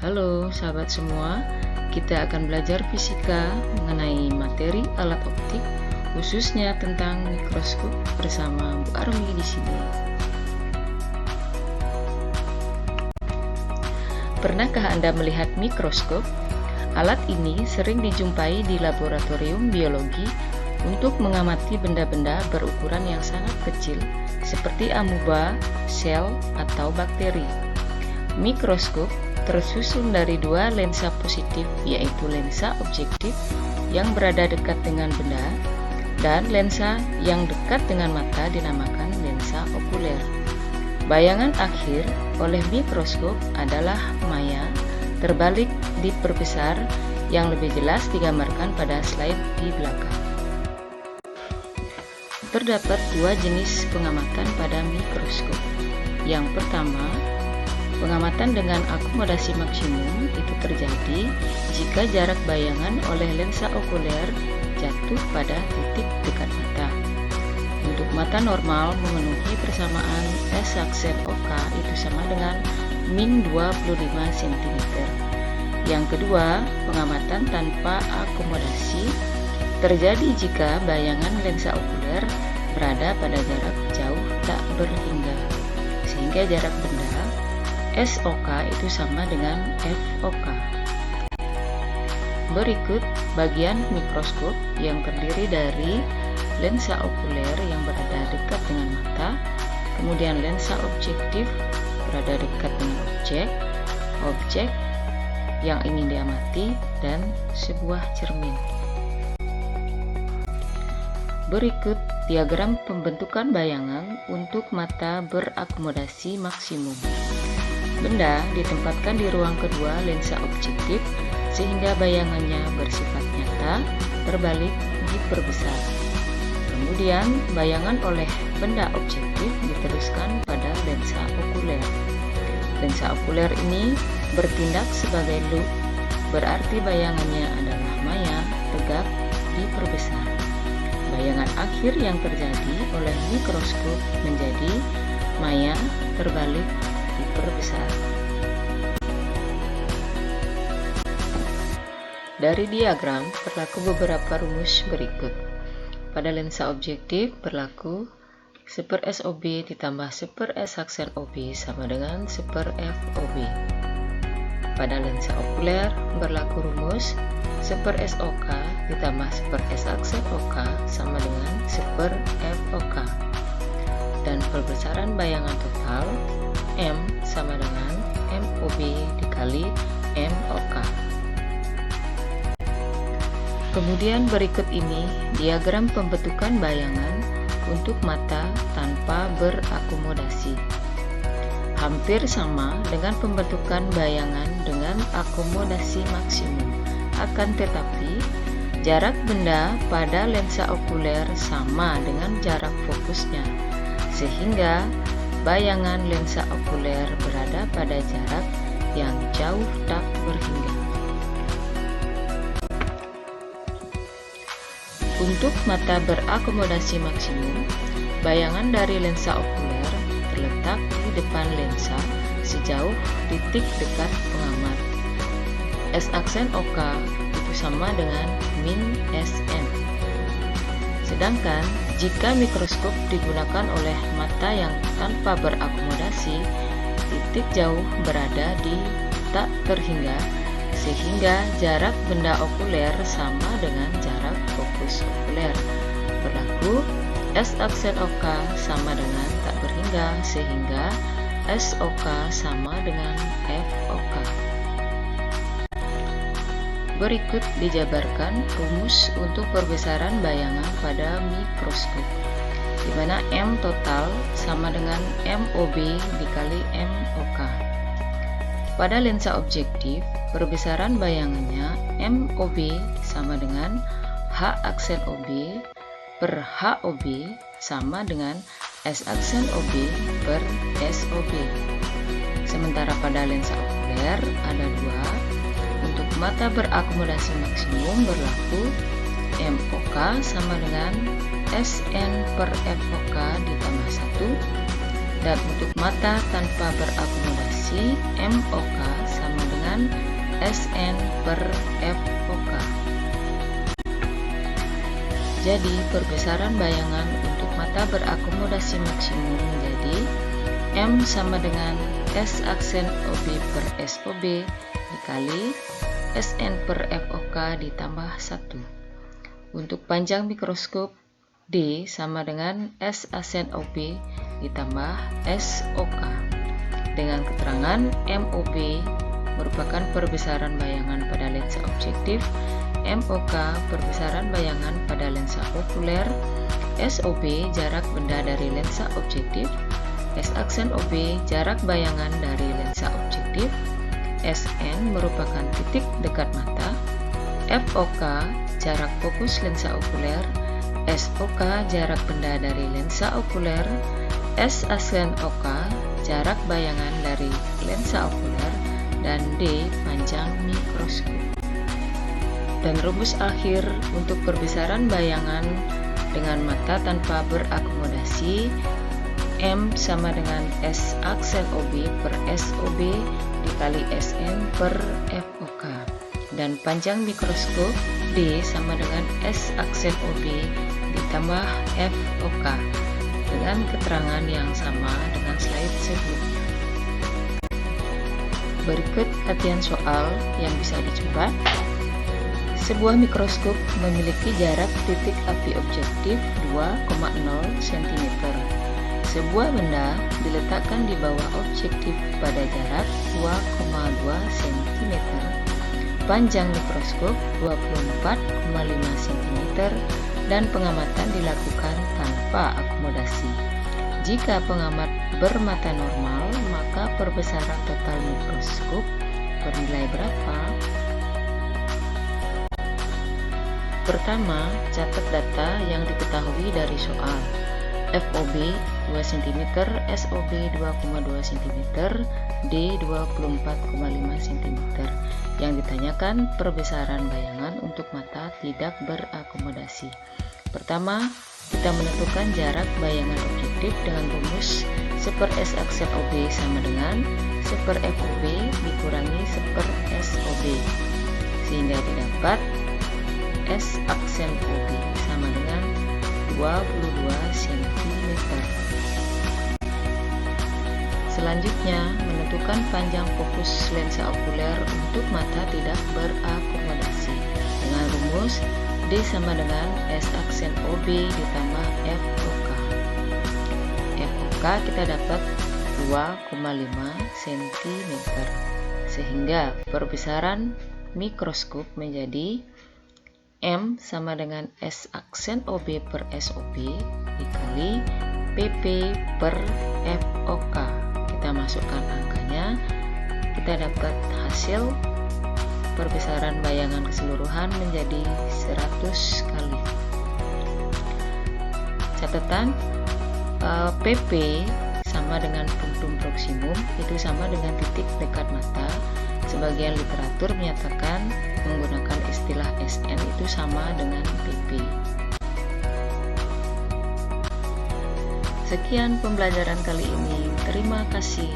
Halo sahabat semua, kita akan belajar fisika mengenai materi alat optik, khususnya tentang mikroskop bersama Bu Armi di sini. Pernahkah Anda melihat mikroskop? Alat ini sering dijumpai di laboratorium biologi untuk mengamati benda-benda berukuran yang sangat kecil seperti amuba, sel, atau bakteri. Mikroskop tersusun dari dua lensa positif, yaitu lensa objektif yang berada dekat dengan benda dan lensa yang dekat dengan mata dinamakan lensa okuler. Bayangan akhir oleh mikroskop adalah maya terbalik diperbesar yang lebih jelas digambarkan pada slide di belakang. Terdapat dua jenis pengamatan pada mikroskop. Yang pertama, pengamatan dengan akomodasi maksimum itu terjadi jika jarak bayangan oleh lensa okuler jatuh pada titik dekat mata. Untuk mata normal memenuhi persamaan S aksen OK itu sama dengan min 25 cm. Yang kedua, pengamatan tanpa akomodasi terjadi jika bayangan lensa okuler berada pada jarak jauh tak berhingga, sehingga jarak benda SOK itu sama dengan FOK. Berikut bagian mikroskop yang terdiri dari lensa okuler yang berada dekat dengan mata, kemudian lensa objektif berada dekat dengan objek yang ingin diamati, dan sebuah cermin. Berikut diagram pembentukan bayangan untuk mata berakomodasi maksimum. Benda ditempatkan di ruang kedua lensa objektif sehingga bayangannya bersifat nyata, terbalik, diperbesar. Kemudian bayangan oleh benda objektif diteruskan pada lensa okuler. Lensa okuler ini bertindak sebagai loop, berarti bayangannya adalah maya, tegak, diperbesar. Bayangan akhir yang terjadi oleh mikroskop menjadi maya, terbalik, diperbesar. Dari diagram berlaku beberapa rumus berikut. Pada lensa objektif berlaku 1/SOB ditambah 1/S aksen OB sama dengan 1/FOB. Pada lensa okuler berlaku rumus 1/SOK ditambah 1/S aksen OK sama dengan 1/FOK. Dan perbesaran bayangan total M sama dengan MOB dikali MOK. Kemudian berikut ini diagram pembentukan bayangan untuk mata tanpa berakomodasi. Hampir sama dengan pembentukan bayangan dengan akomodasi maksimum. Akan tetapi, jarak benda pada lensa okuler sama dengan jarak fokusnya, sehingga bayangan lensa okuler berada pada jarak yang jauh tak berhingga. Untuk mata berakomodasi maksimum, bayangan dari lensa okuler terletak di depan lensa sejauh titik dekat pengamat. S aksen OK itu sama dengan min SN. Sedangkan jika mikroskop digunakan oleh mata yang tanpa berakomodasi, titik jauh berada di tak terhingga, sehingga jarak benda okuler sama dengan jarak fokus okuler. Berlaku S aksen OK sama dengan tak berhingga, sehingga SOK sama dengan FOK. Berikut dijabarkan rumus untuk perbesaran bayangan pada mikroskop, di mana M total sama dengan MOB dikali MOK. Pada lensa objektif, perbesaran bayangannya MOB sama dengan H aksen OB per HOB sama dengan S aksen OB per SOB. Sementara pada lensa okuler ada dua. Untuk mata berakomodasi maksimum berlaku MOK sama dengan SN per FOK ditambah 1, dan untuk mata tanpa berakomodasi MOK sama dengan dengan SN per FOK. Jadi perbesaran bayangan untuk mata berakomodasi maksimum menjadi M sama dengan S aksen OB per SOB dikali SN per FOK ditambah 1. Untuk panjang mikroskop, D sama dengan S aksen OB ditambah SOK. Dengan keterangan MOB merupakan perbesaran bayangan pada lensa objektif, MOK perbesaran bayangan pada lensa okuler, SOB jarak benda dari lensa objektif, S aksen OB jarak bayangan dari lensa objektif, SN merupakan titik dekat mata, FOK jarak fokus lensa okuler, SOK jarak benda dari lensa okuler, S aksen OK jarak bayangan dari lensa okuler, dan D panjang mikroskop. Dan rumus akhir untuk perbesaran bayangan dengan mata tanpa berakomodasi, M sama dengan S aksen OB per SOB dikali SN per FOK. Dan panjang mikroskop, D sama dengan S aksen OB ditambah FOK, dengan keterangan yang sama dengan slide sebelumnya. Berikut latihan soal yang bisa dicoba. Sebuah mikroskop memiliki jarak titik api objektif 2,0 cm. Sebuah benda diletakkan di bawah objektif pada jarak 2,2 cm. Panjang mikroskop 24,5 cm dan pengamatan dilakukan tanpa akomodasi. Jika pengamat bermata normal, maka perbesaran total mikroskop bernilai berapa? Pertama, catat data yang diketahui dari soal. FOB 2 cm, SOB 2,2 cm, D 24,5 cm. Yang ditanyakan perbesaran bayangan untuk mata tidak berakomodasi. Pertama, kita menentukan jarak bayangan objektif dengan rumus 1/S aksen OB sama dengan 1/FOB dikurangi 1/SOB, sehingga didapat S aksen OB sama dengan 22 cm. Selanjutnya, menentukan panjang fokus lensa okuler untuk mata tidak berakomodasi dengan rumus D sama dengan S aksen OB ditambah FOK. FOK kita dapat 2,5 cm, sehingga perbesaran mikroskop menjadi M sama dengan S aksen OB per SOB dikali PP per FOK. Kita masukkan angkanya, kita dapat hasil perbesaran bayangan keseluruhan menjadi 100 kali. Catatan, PP sama dengan punktum proksimum, itu sama dengan titik dekat mata. Sebagian literatur menyatakan menggunakan istilah SN itu sama dengan PP. Sekian pembelajaran kali ini. Terima kasih.